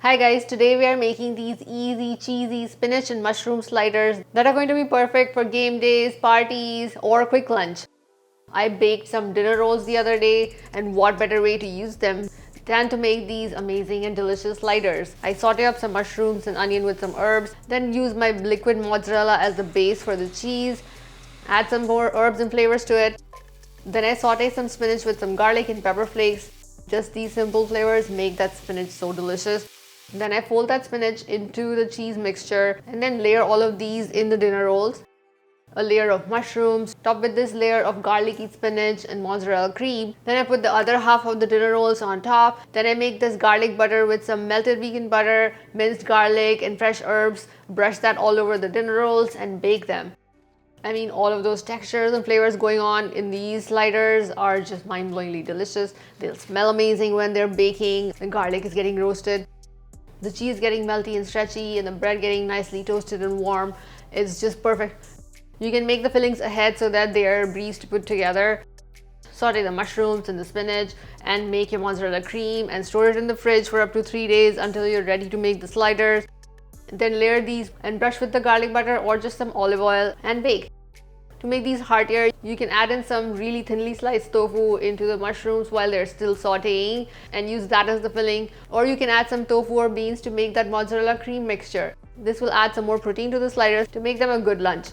Hi guys, today we are making these easy, cheesy spinach and mushroom sliders that are going to be perfect for game days, parties, or quick lunch. I baked some dinner rolls the other day, and what better way to use them than to make these amazing and delicious sliders. I saute up some mushrooms and onion with some herbs, then use my liquid mozzarella as the base for the cheese, add some more herbs and flavors to it. Then I saute some spinach with some garlic and pepper flakes. Just these simple flavors make that spinach so delicious. Then I fold that spinach into the cheese mixture and then layer all of these in the dinner rolls. A layer of mushrooms, top with this layer of garlicky spinach and mozzarella cream. Then I put the other half of the dinner rolls on top. Then I make this garlic butter with some melted vegan butter, minced garlic and fresh herbs. Brush that all over the dinner rolls and bake them. I mean, all of those textures and flavors going on in these sliders are just mind-blowingly delicious. They'll smell amazing when they're baking. The garlic is getting roasted, the cheese getting melty and stretchy, and the bread getting nicely toasted and warm. It's just perfect. You can make the fillings ahead so that they are breeze to put together. Saute the mushrooms and the spinach and make your mozzarella cream and store it in the fridge for up to 3 days until you're ready to make the sliders. Then layer these and brush with the garlic butter or just some olive oil and bake. To make these heartier, you can add in some really thinly sliced tofu into the mushrooms while they're still sauteing and use that as the filling. Or you can add some tofu or beans to make that mozzarella cream mixture. This will add some more protein to the sliders to make them a good lunch.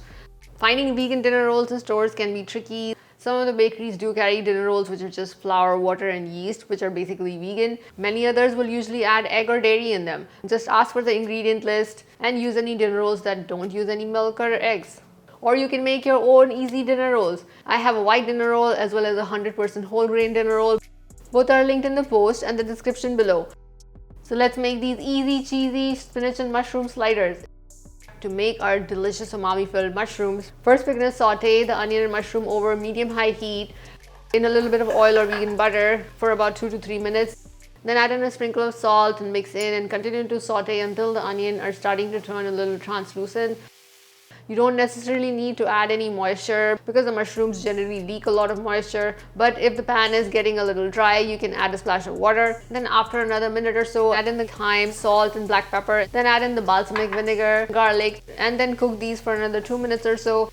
Finding vegan dinner rolls in stores can be tricky. Some of the bakeries do carry dinner rolls which are just flour, water and yeast, which are basically vegan. Many others will usually add egg or dairy in them. Just ask for the ingredient list and use any dinner rolls that don't use any milk or eggs. Or you can make your own easy dinner rolls. I have a white dinner roll as well as a 100% whole grain dinner roll. Both are linked in the post and the description below. So let's make these easy, cheesy spinach and mushroom sliders. To make our delicious umami filled mushrooms, first we're going to saute the onion and mushroom over medium-high heat in a little bit of oil or vegan butter for about 2 to 3 minutes. Then add in a sprinkle of salt and mix in and continue to saute until the onion are starting to turn a little translucent. You don't necessarily need to add any moisture because the mushrooms generally leak a lot of moisture, but if the pan is getting a little dry, you can add a splash of water. Then after another minute or so, add in the thyme, salt and black pepper. Then add in the balsamic vinegar, garlic, and then cook these for another 2 minutes or so.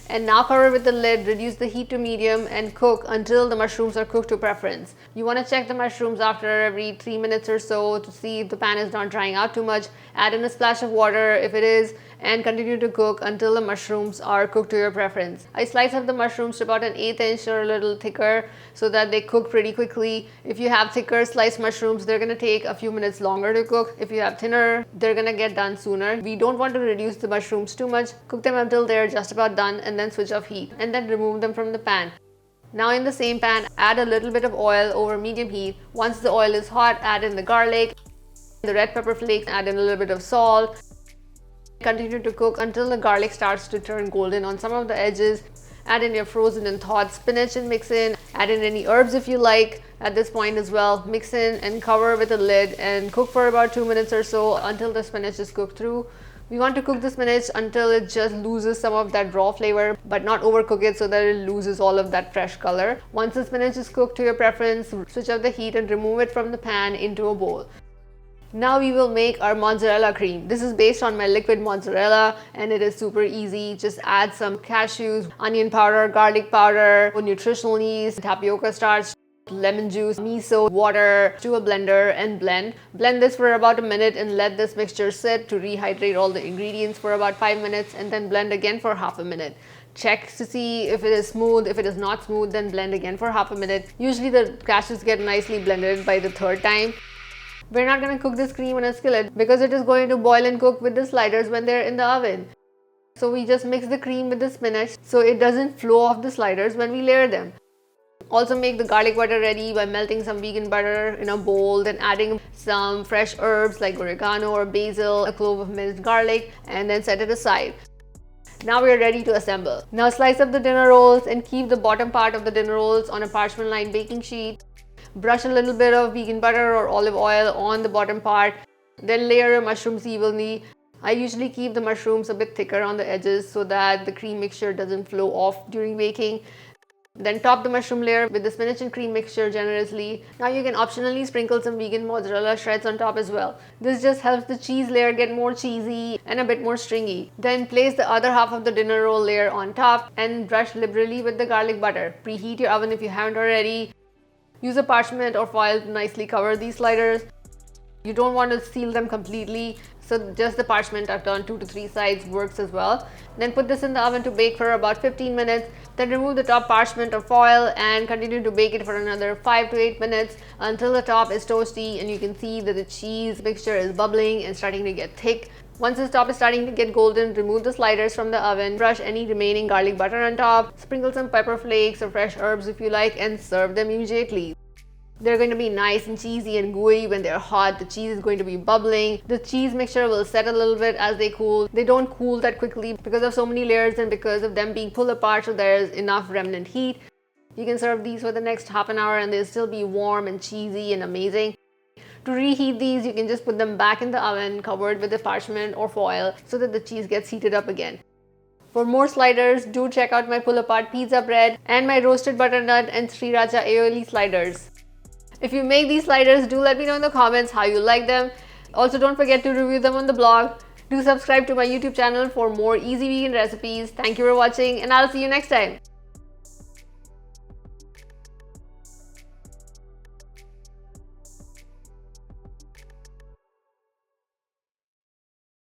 And now cover with the lid, reduce the heat to medium and cook until the mushrooms are cooked to preference. You want to check the mushrooms after every 3 minutes or so to see if the pan is not drying out too much. Add in a splash of water if it is and continue to cook until the mushrooms are cooked to your preference. I slice up the mushrooms to about an 1/8 inch or a little thicker so that they cook pretty quickly. If you have thicker sliced mushrooms, they're going to take a few minutes longer to cook. If you have thinner, they're going to get done sooner. We don't want to reduce the mushrooms too much. Cook them until they're just about done and then switch off heat and then remove them from the pan. Now in the same pan, add a little bit of oil over medium heat. Once the oil is hot, add in the garlic, the red pepper flakes, add in a little bit of salt. Continue to cook until the garlic starts to turn golden on some of the edges. Add in your frozen and thawed spinach and mix in. Add in any herbs if you like at this point as well. Mix in and cover with a lid and cook for about 2 minutes or so until the spinach is cooked through. We want to cook the spinach until it just loses some of that raw flavor, but not overcook it so that it loses all of that fresh color. Once the spinach is cooked to your preference, switch off the heat and remove it from the pan into a bowl. Now we will make our mozzarella cream. This is based on my liquid mozzarella and it is super easy. Just add some cashews, onion powder, garlic powder, nutritional yeast, tapioca starch, lemon juice, miso, water to a blender and blend. Blend this for about a minute and let this mixture sit to rehydrate all the ingredients for about 5 minutes and then blend again for half a minute. Check to see if it is smooth. If it is not smooth, then blend again for half a minute. Usually the cashews get nicely blended by the third time. We're not going to cook this cream on a skillet because it is going to boil and cook with the sliders when they're in the oven. So we just mix the cream with the spinach so it doesn't flow off the sliders when we layer them. Also make the garlic butter ready by melting some vegan butter in a bowl, then adding some fresh herbs like oregano or basil, a clove of minced garlic, and then set it aside. Now we are ready to assemble. Now slice up the dinner rolls and keep the bottom part of the dinner rolls on a parchment lined baking sheet. Brush a little bit of vegan butter or olive oil on the bottom part. Then layer your mushrooms evenly. I usually keep the mushrooms a bit thicker on the edges so that the cream mixture doesn't flow off during baking. Then top the mushroom layer with the spinach and cream mixture generously. Now you can optionally sprinkle some vegan mozzarella shreds on top as well. This just helps the cheese layer get more cheesy and a bit more stringy. Then place the other half of the dinner roll layer on top and brush liberally with the garlic butter. Preheat your oven if you haven't already. Use a parchment or foil to nicely cover these sliders. You don't want to seal them completely, so just the parchment tucked on 2 to 3 sides works as well. Then put this in the oven to bake for about 15 minutes. Then remove the top parchment or foil and continue to bake it for another 5 to 8 minutes until the top is toasty and you can see that the cheese mixture is bubbling and starting to get thick. Once the top is starting to get golden, remove the sliders from the oven, brush any remaining garlic butter on top, sprinkle some pepper flakes or fresh herbs if you like, and serve them immediately. They're going to be nice and cheesy and gooey when they're hot. The cheese is going to be bubbling. The cheese mixture will set a little bit as they cool. They don't cool that quickly because of so many layers and because of them being pulled apart, so there's enough remnant heat. You can serve these for the next half an hour and they'll still be warm and cheesy and amazing. To reheat these, you can just put them back in the oven covered with a parchment or foil so that the cheese gets heated up again. For more sliders, do check out my pull-apart pizza bread and my roasted butternut and sriracha aioli sliders. If you make these sliders, do let me know in the comments how you like them. Also, don't forget to review them on the blog. Do subscribe to my YouTube channel for more easy vegan recipes. Thank you for watching and I'll see you next time.